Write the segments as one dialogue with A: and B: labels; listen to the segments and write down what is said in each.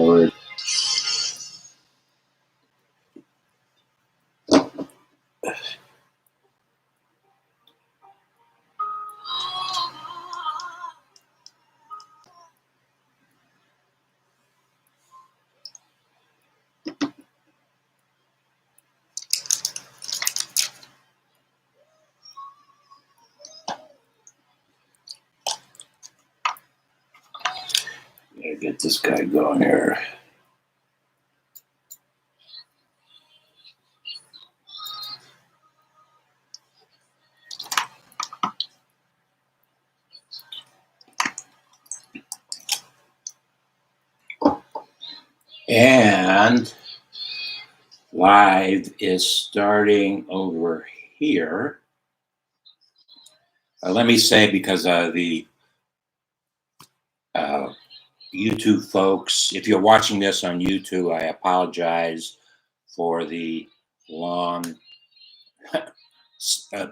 A: Lord. Gotta get this guy going here. And live is starting over here. Let me say, because the YouTube folks, if you're watching this on YouTube, I apologize for the long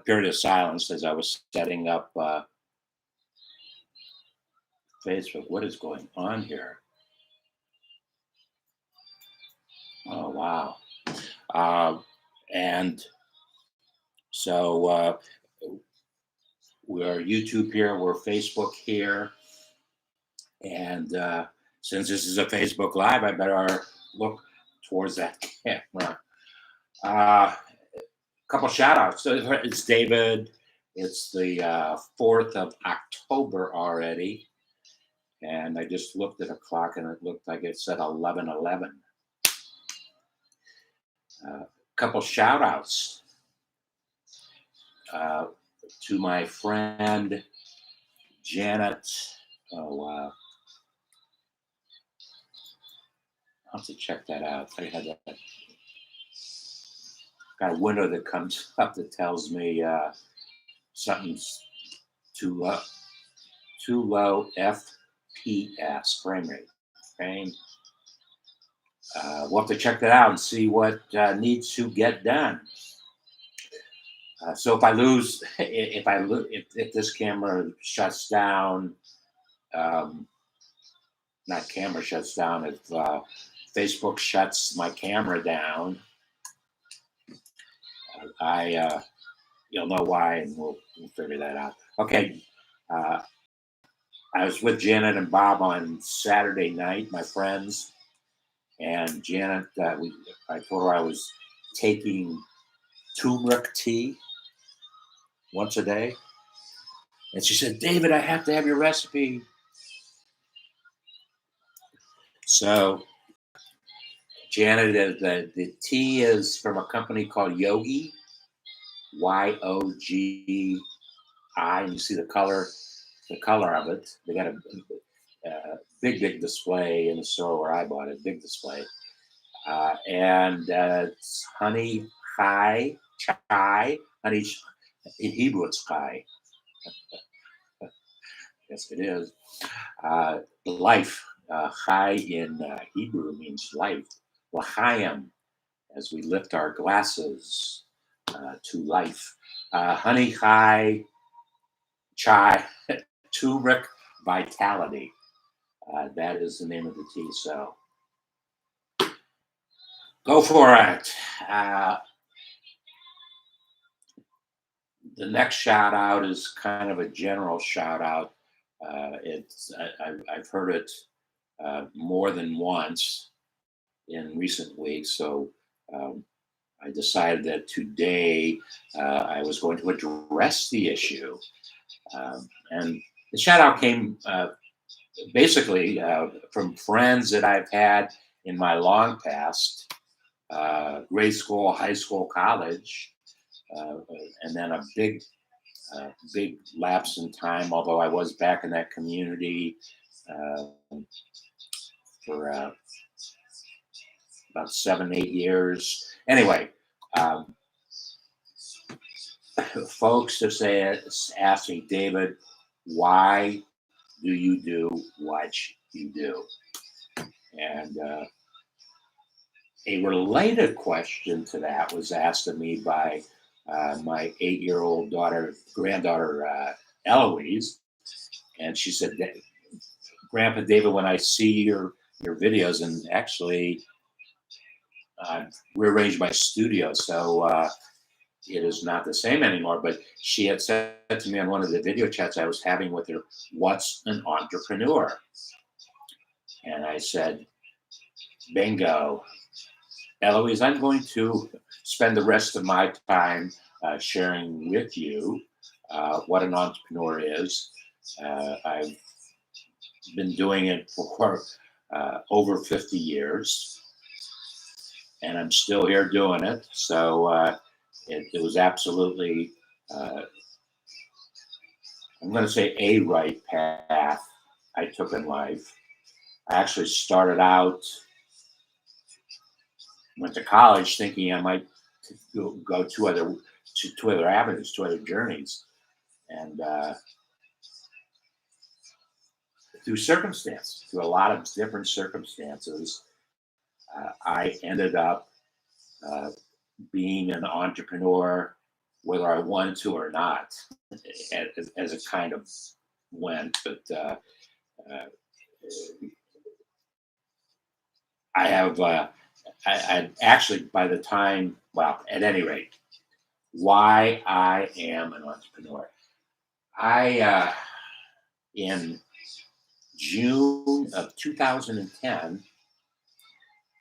A: period of silence as I was setting up Facebook. What is going on here? Oh, wow. And so we're YouTube here, we're Facebook here. And since this is a Facebook Live, I better look towards that camera. A couple shout outs. So it's David. It's the 4th of October already. And I just looked at a clock and it looked like it said 11:11. Couple shout outs to my friend Janet. Oh, wow. I'll have to check that out. I had that. Got a window that comes up that tells me something's too low FPS frame rate. We'll have to check that out and see what needs to get done. So if this camera shuts down, not camera shuts down, if Facebook shuts my camera down, you'll know why, and we'll figure that out. Okay. I was with Janet and Bob on Saturday night, my friends, and Janet, I told her I was taking turmeric tea once a day, and she said, "David, I have to have your recipe." So, Janet, the tea is from a company called Yogi, YOGI, and you see the color of it. They got a big display in the store where I bought it, big display. And it's honey chai, honey, in Hebrew it's chai. Yes, it is. Life, chai in Hebrew means life. L'chaim, as we lift our glasses to life. Honey chai, turmeric vitality. That is the name of the tea. So go for it. The next shout out is kind of a general shout out. I've heard it more than once in recent weeks. So I decided that today I was going to address the issue. And the shout out came basically from friends that I've had in my long past, grade school, high school, college, and then a big lapse in time, although I was back in that community for about 7-8 years. Anyway, folks have asked me, David, why do you do what you do? And a related question to that was asked of me by my 8-year-old granddaughter, Eloise. And she said, Grandpa David, when I see your your videos, and actually rearranged my studio, so it is not the same anymore. But she had said to me on one of the video chats I was having with her, "What's an entrepreneur?" And I said, "Bingo, Eloise, I'm going to spend the rest of my time sharing with you what an entrepreneur is. I've been doing it for over 50 years, and I'm still here doing it. So it was absolutely, I'm going to say, a right path I took in life. I actually started out, went to college thinking I might go two other avenues, two other journeys, and through a lot of different circumstances, I ended up uh, being an entrepreneur, whether I wanted to or not, as it kind of went. But uh, I have, I actually, by the time, well, at any rate, why I am an entrepreneur. In June of 2010,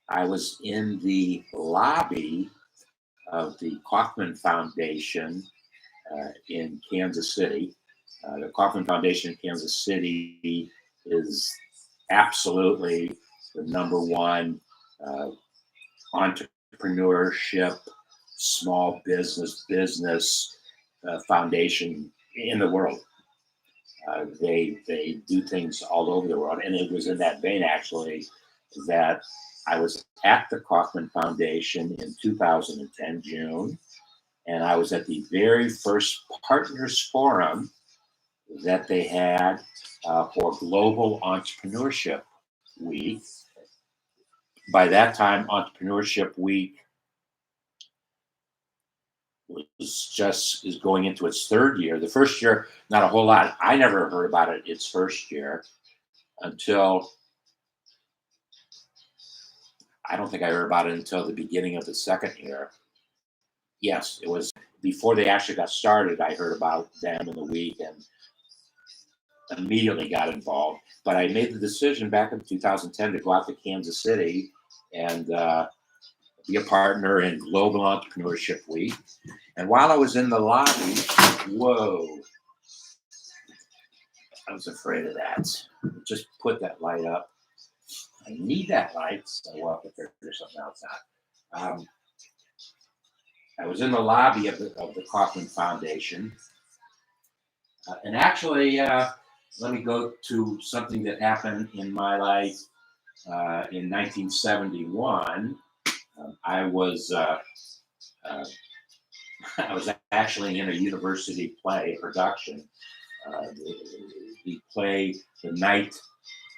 A: I was in the lobby of the Kauffman Foundation in Kansas City. The Kauffman Foundation in Kansas City is absolutely the number one uh, entrepreneurship, small business foundation in the world. They do things all over the world, and it was in that vein actually that I was at the Kauffman Foundation in 2010 June, and I was at the very first Partners Forum that they had for Global Entrepreneurship Week. By that time, Entrepreneurship Week is going into its third year. The first year, not a whole lot. I never heard about it its first year until, I don't think I heard about it until the beginning of the second year. Yes, it was before they actually got started. I heard about them in the week and immediately got involved. But I made the decision back in 2010 to go out to Kansas City and be a partner in Global Entrepreneurship Week. And while I was in the lobby, whoa, I was afraid of that. Just put that light up. I need that light, so we'll have to figure something else out. I was in the lobby of the Kauffman Foundation. And actually, let me go to something that happened in my life in 1971. I was I was actually in a university play production. The play, The Night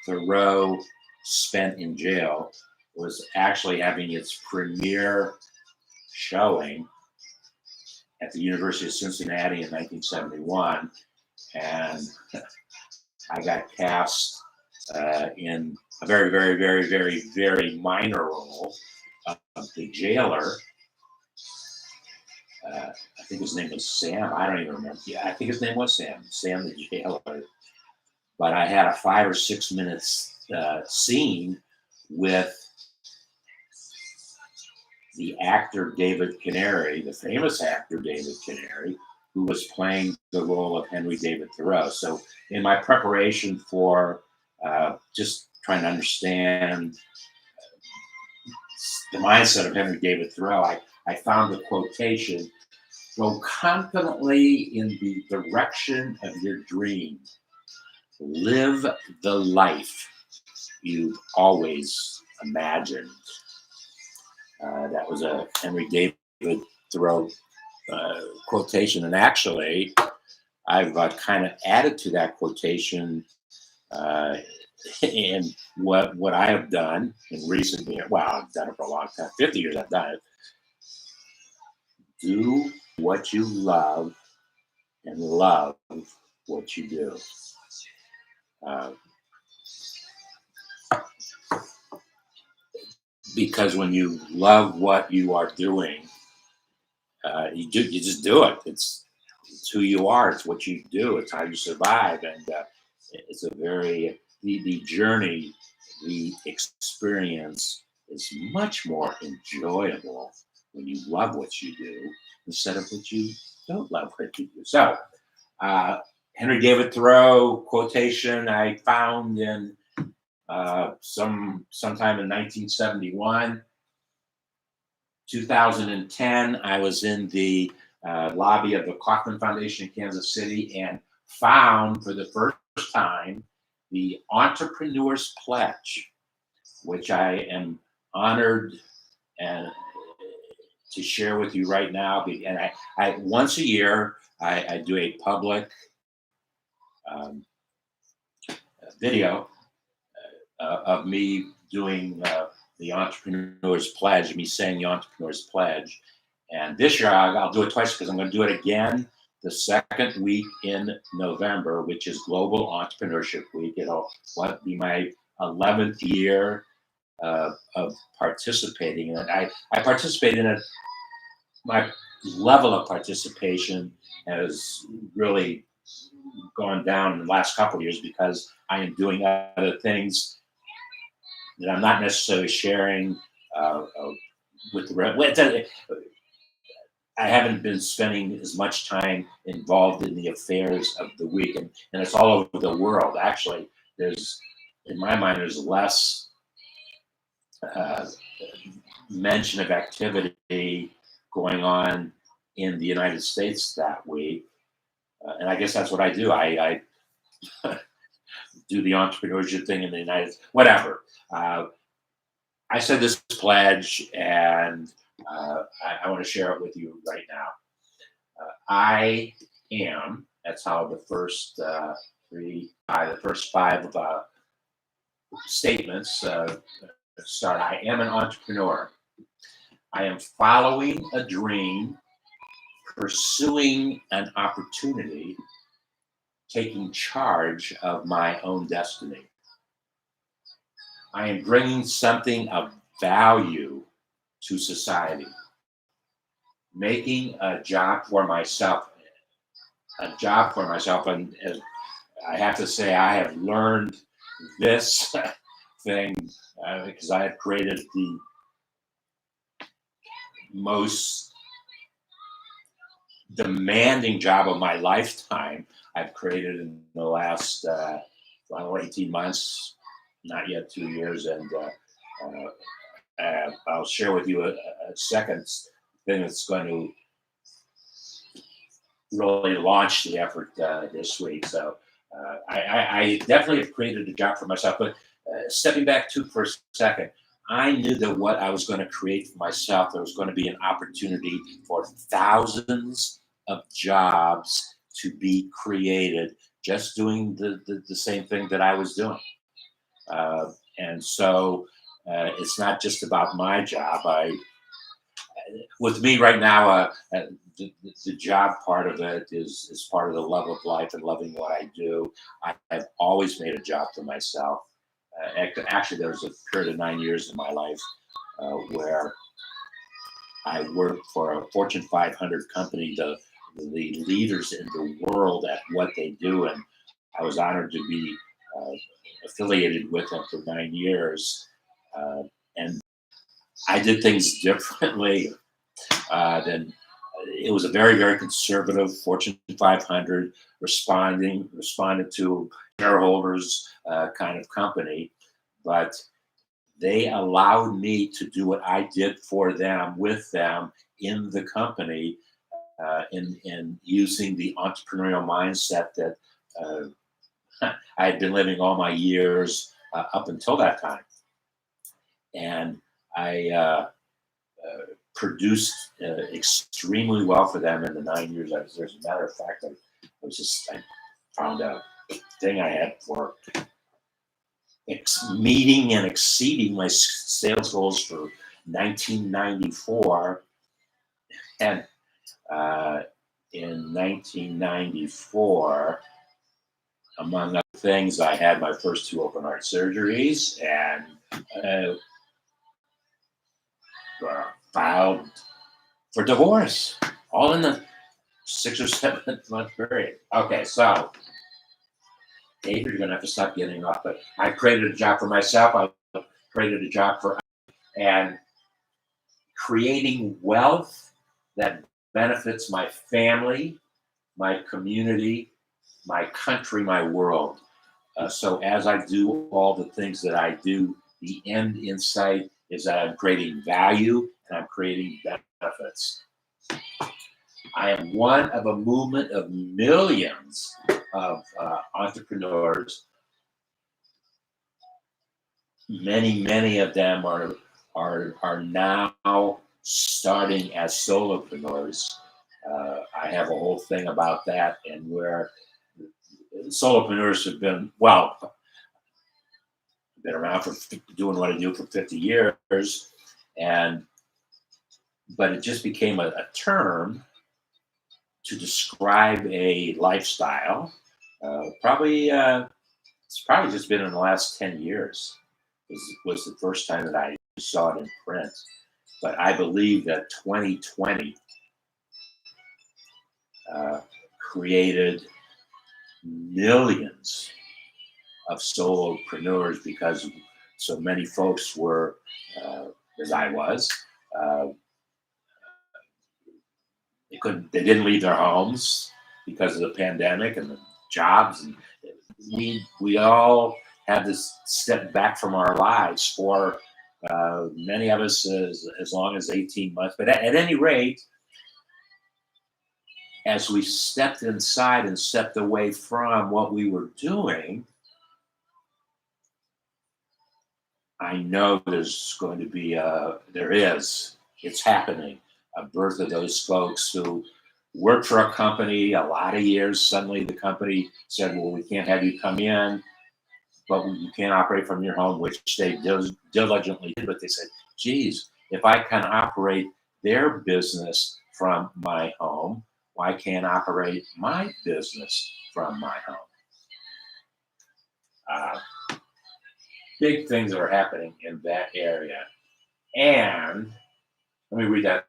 A: Thoreau Spent in Jail, was actually having its premiere showing at the University of Cincinnati in 1971, and I got cast in a very, very, very, very, very minor role of the jailer. I think his name was Sam. I don't even remember. Yeah, I think his name was Sam. Sam the jailer. But I had a 5 or 6 minutes scene with the actor David Canary, the famous actor David Canary, who was playing the role of Henry David Thoreau. So in my preparation for just trying to understand the mindset of Henry David Thoreau, I found the quotation: "Go confidently in the direction of your dream. Live the life you've always imagined." That was a Henry David Thoreau quotation, and actually, I've kind of added to that quotation in what I have done in recent years. Well, I've done it for a long time, 50 years I've done it. Do what you love and love what you do. Uh, because when you love what you are doing, you just do it. It's who you are. It's what you do. It's how you survive, and it's a very the journey, the experience is much more enjoyable when you love what you do instead of what you don't love what you do. So, uh, Henry David Thoreau quotation I found in sometime in 1971. 2010, I was in the lobby of the Kauffman Foundation in Kansas City and found for the first time the Entrepreneur's Pledge, which I am honored and to share with you right now. And I once a year I do a public um, video of me doing the Entrepreneur's Pledge, me saying the Entrepreneur's Pledge. And this year I'll do it twice because I'm going to do it again the second week in November, which is Global Entrepreneurship Week. It'll be my 11th year of participating in it. I participate in it. My level of participation has really gone down in the last couple of years because I am doing other things that I'm not necessarily sharing with the rest. I haven't been spending as much time involved in the affairs of the week, and it's all over the world. Actually, in my mind, there's less uh, mention of activity going on in the United States that week. And I guess that's what I do. I do the entrepreneurship thing in the United States, whatever. I said this pledge, and I want to share it with you right now. I am. That's how the first the first five statements start. I am an entrepreneur. I am following a dream, pursuing an opportunity, taking charge of my own destiny. I am bringing something of value to society, making a job for myself. And I have to say, I have learned this thing because I have created the most demanding job of my lifetime. I've created in the last 18 months, not yet 2 years, and I'll share with you a second thing that's going to really launch the effort this week. So I definitely have created a job for myself. But stepping back for a second, I knew that what I was going to create for myself, there was going to be an opportunity for thousands of jobs to be created just doing the same thing that I was doing. And so it's not just about my job. With me right now, the job part of it is part of the love of life and loving what I do. I've always made a job for myself. Actually, there was a period of 9 years in my life where I worked for a Fortune 500 company, the leaders in the world at what they do, and I was honored to be affiliated with them for 9 years. And I did things differently than it was a very, very conservative Fortune 500 responded to shareholders kind of company, but they allowed me to do what I did for them, with them in the company, in using the entrepreneurial mindset that I had been living all my years up until that time. And I produced extremely well for them in the 9 years I was there. As a matter of fact, I found a thing I had for meeting and exceeding my sales goals for 1994. And in 1994, among other things, I had my first 2 open heart surgeries, and filed for divorce, all in the 6 or 7 month period. Okay, so David, you're gonna have to stop getting off. But I created a job for myself. I created a job for and creating wealth that benefits my family, my community, my country, my world. So as I do all the things that I do, the end in sight is that I'm creating value and I'm creating benefits. I am one of a movement of millions of entrepreneurs. Many of them are now starting as solopreneurs. I have a whole thing about that, and where solopreneurs have been around for doing what I do for 50 years, and but it just became a term to describe a lifestyle. It's probably just been in the last 10 years was the first time that I saw it in print. But I believe that 2020 created millions of solopreneurs because so many folks were, as I was, uh, they didn't leave their homes because of the pandemic and the jobs, and we all had to step back from our lives for many of us as long as 18 months. But at any rate, as we stepped inside and stepped away from what we were doing, I know there's going to be it's happening, a birth of those folks who worked for a company a lot of years. Suddenly the company said, well, we can't have you come in, but you can't operate from your home, which they diligently did. But they said, geez, if I can operate their business from my home, why can't I operate my business from my home? Big things are happening in that area. And let me read that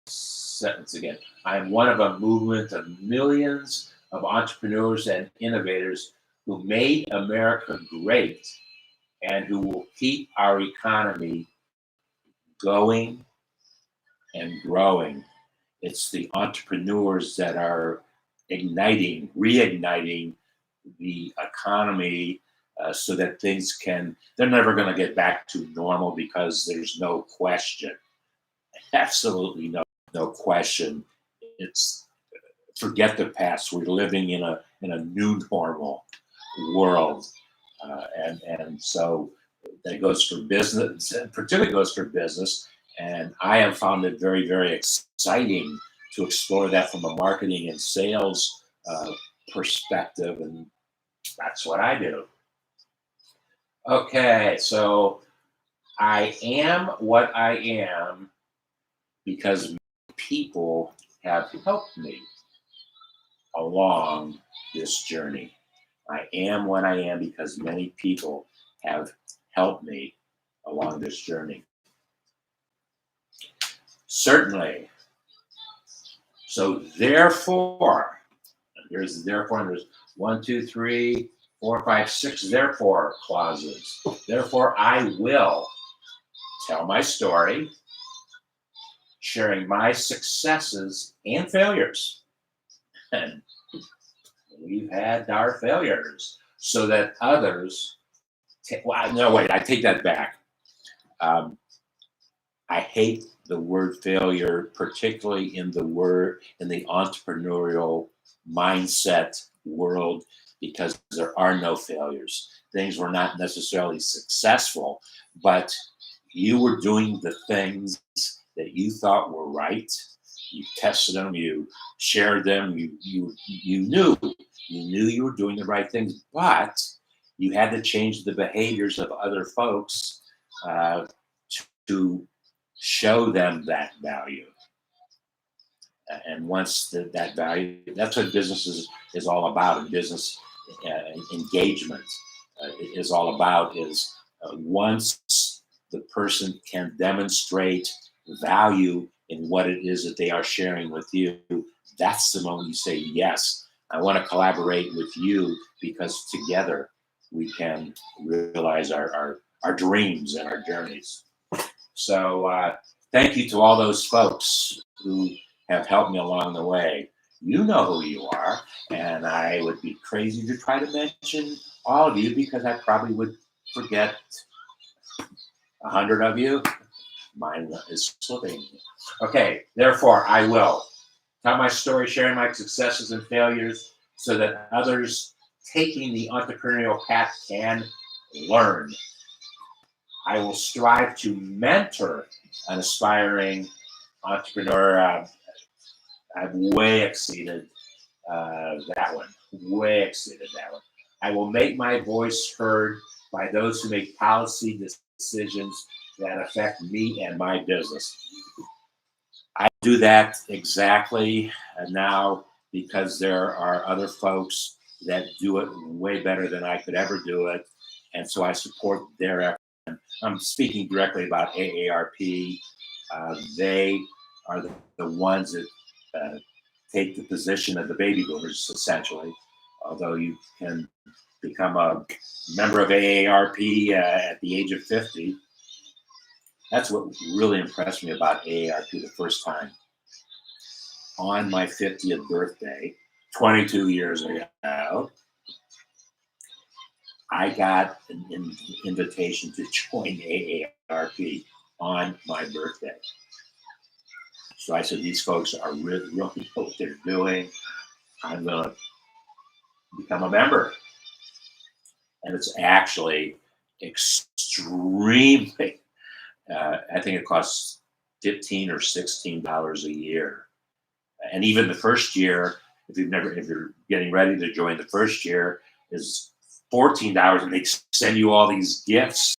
A: sentence again. I am one of a movement of millions of entrepreneurs and innovators who made America great and who will keep our economy going and growing. It's the entrepreneurs that are reigniting the economy so that they're never going to get back to normal, because there's no question, absolutely no question. It's forget the past. We're living in a new normal world, and so that goes for business, particularly goes for business. And I have found it very exciting to explore that from a marketing and sales perspective, and that's what I do. Okay, so I am what I am because people have helped me along this journey. I am what I am because many people have helped me along this journey. Certainly. So therefore, here's the therefore, and there's 1, 2, 3, 4, 5, 6 therefore clauses. Therefore, I will tell my story, sharing my successes and failures. And we've had our failures so that others. I take that back. I hate the word failure, particularly in the entrepreneurial mindset world, because there are no failures. Things were not necessarily successful, but you were doing the things that you thought were right. You tested them, you shared them, you knew you were doing the right things, but you had to change the behaviors of other folks to show them that value. And once that value, that's what business is all about. And business engagement is all about, is once the person can demonstrate value in what it is that they are sharing with you, that's the moment you say, yes, I want to collaborate with you because together we can realize our dreams and our journeys. So thank you to all those folks who have helped me along the way. You know who you are, and I would be crazy to try to mention all of you because I probably would forget 100 of you. Mine is slipping. Okay, therefore, I will tell my story, sharing my successes and failures so that others taking the entrepreneurial path can learn. I will strive to mentor an aspiring entrepreneur. I've way exceeded that one, way exceeded that one. I will make my voice heard by those who make policy decisions that affect me and my business. I do that exactly now because there are other folks that do it way better than I could ever do it. And so I support their effort. I'm speaking directly about AARP. They are the ones that take the position of the baby boomers, essentially, although you can become a member of AARP at the age of 50. That's what really impressed me about AARP the first time. On my 50th birthday, 22 years ago, I got an invitation to join AARP on my birthday. So I said, these folks are really know what they're doing. I'm going to become a member. And it's actually extremely, I think it costs $15 or $16 a year. And even the first year, if you're getting ready to join, the first year is $14, and they send you all these gifts.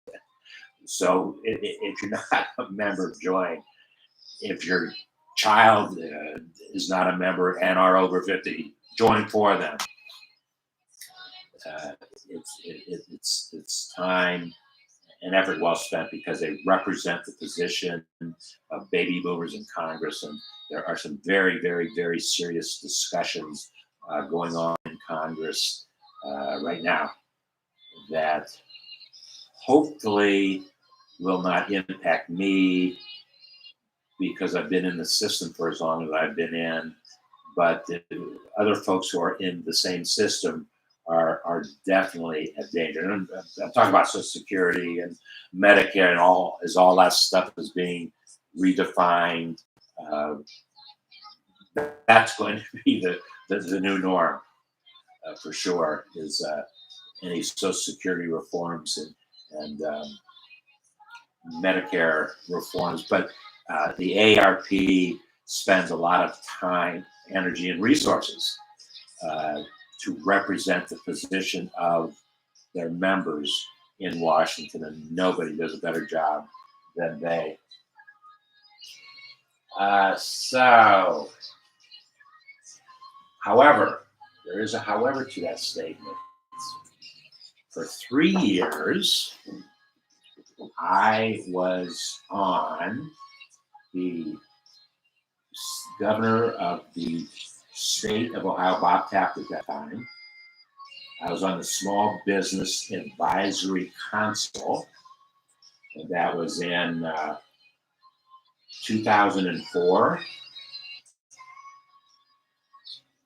A: So if you're not a member, join. If your child is not a member and are over 50, join for them. It's time and effort well spent because they represent the position of baby boomers in Congress, and there are some very, very, very serious discussions going on in Congress right now that hopefully will not impact me because I've been in the system for as long as I've been in, but the other folks who are in the same system are definitely a danger. And I'm talking about Social Security and Medicare and all that stuff is being redefined. That's going to be the new norm for sure. Is any Social Security reforms and Medicare reforms, but the AARP spends a lot of time, energy, and resources to represent the position of their members in Washington, and nobody does a better job than they. So, however, there is a however to that statement. For 3 years, I was on the governor of the state of Ohio, Bob Taft, at that time. I was on the Small Business Advisory Council, and that was in 2004.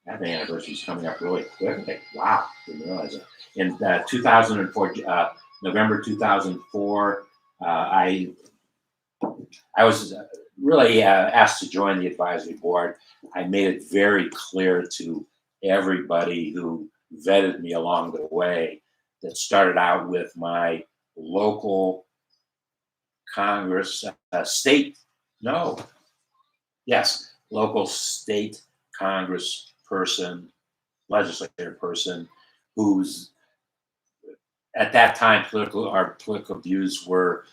A: That anniversary is coming up really quickly. Wow, didn't realize it. In 2004, November 2004, I was really asked to join the advisory board. I made it very clear to everybody who vetted me along the way that started out with my local Congress, local state Congress person, legislator person, who's at that time our political views were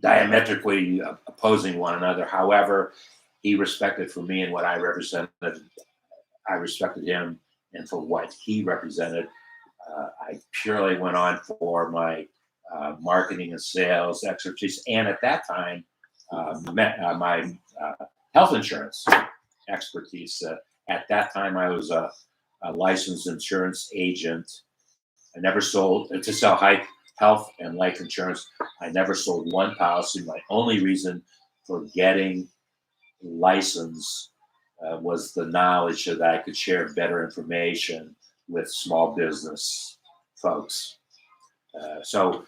A: diametrically opposing one another. However, he respected for me and what I represented. I respected him and for what he represented. I purely went on for my marketing and sales expertise, and at that time, my health insurance expertise. At that time, I was a licensed insurance agent. I never sold to sell health and life insurance. I never sold one policy. My only reason for getting license was the knowledge that I could share better information with small business folks. So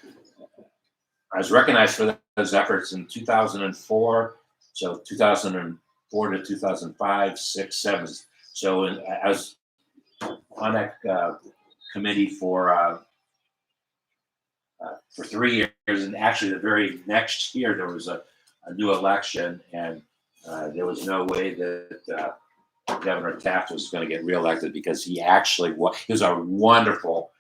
A: I was recognized for those efforts in 2004. So 2004 to 2005, 6, 7. So I was on that committee for 3 years, and actually the very next year there was a new election, and there was no way that Governor Taft was going to get reelected, because he was a wonderful,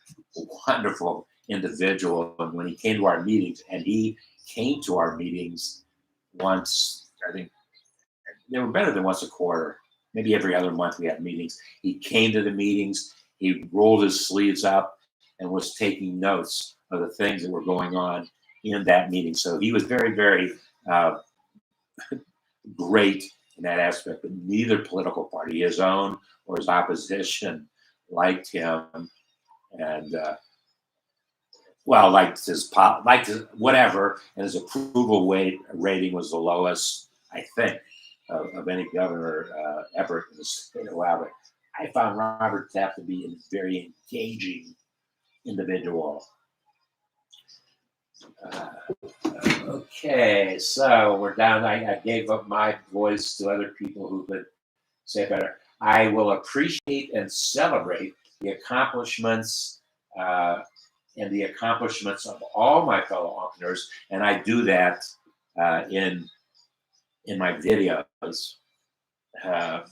A: wonderful individual. And when he came to our meetings, and he came to our meetings once, I think they were better than once a quarter, maybe every other month we had meetings. He came to the meetings, he rolled his sleeves up and was taking notes of the things that were going on in that meeting. So he was very, very great in that aspect. But neither political party, his own or his opposition, liked him, and liked his whatever. And his approval rating was the lowest, I think, of any governor ever in the state of Alaska. I found Robert Taft to be a very engaging individual. Okay, so we're down. I gave up my voice to other people who could say better. I will appreciate and celebrate the accomplishments and the accomplishments of all my fellow entrepreneurs, and I do that in my videos. I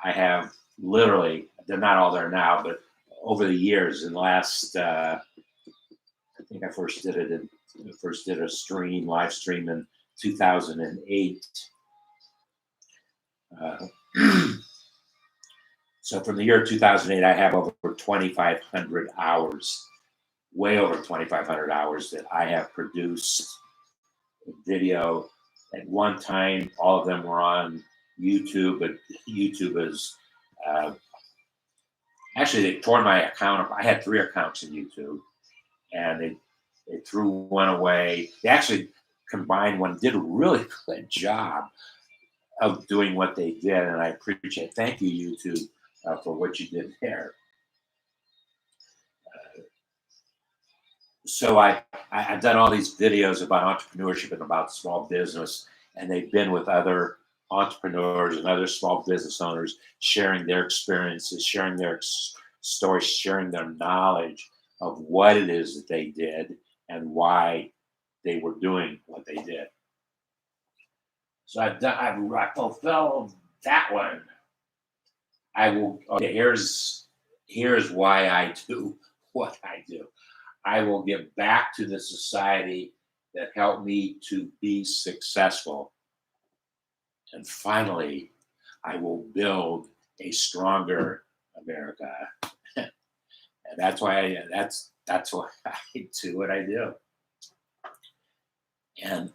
A: have literally, they're not all there now, but over the years, in the last, I think I first did a live stream in 2008. So from the year 2008, I have over 2,500 hours, way over 2,500 hours that I have produced video. At one time, all of them were on YouTube, but YouTube is actually, they tore my account up. I had 3 accounts in YouTube, and they threw one away. They actually combined one, did a really good job of doing what they did, and I appreciate. Thank you, YouTube, for what you did there. So I've done all these videos about entrepreneurship and about small business, and they've been with other entrepreneurs and other small business owners, sharing their experiences, sharing their stories, sharing their knowledge of what it is that they did and why they were doing what they did. So I fulfilled that one. Here's why I do what I do. I will give back to the society that helped me to be successful. And finally, I will build a stronger America. And that's why that's why I do what I do. And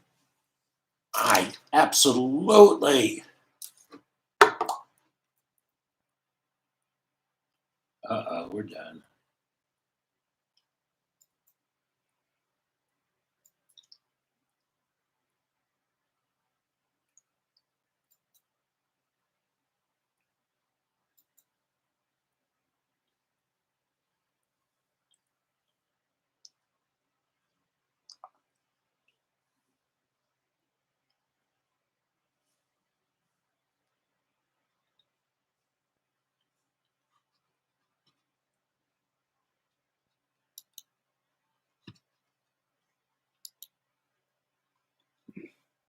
A: I absolutely we're done.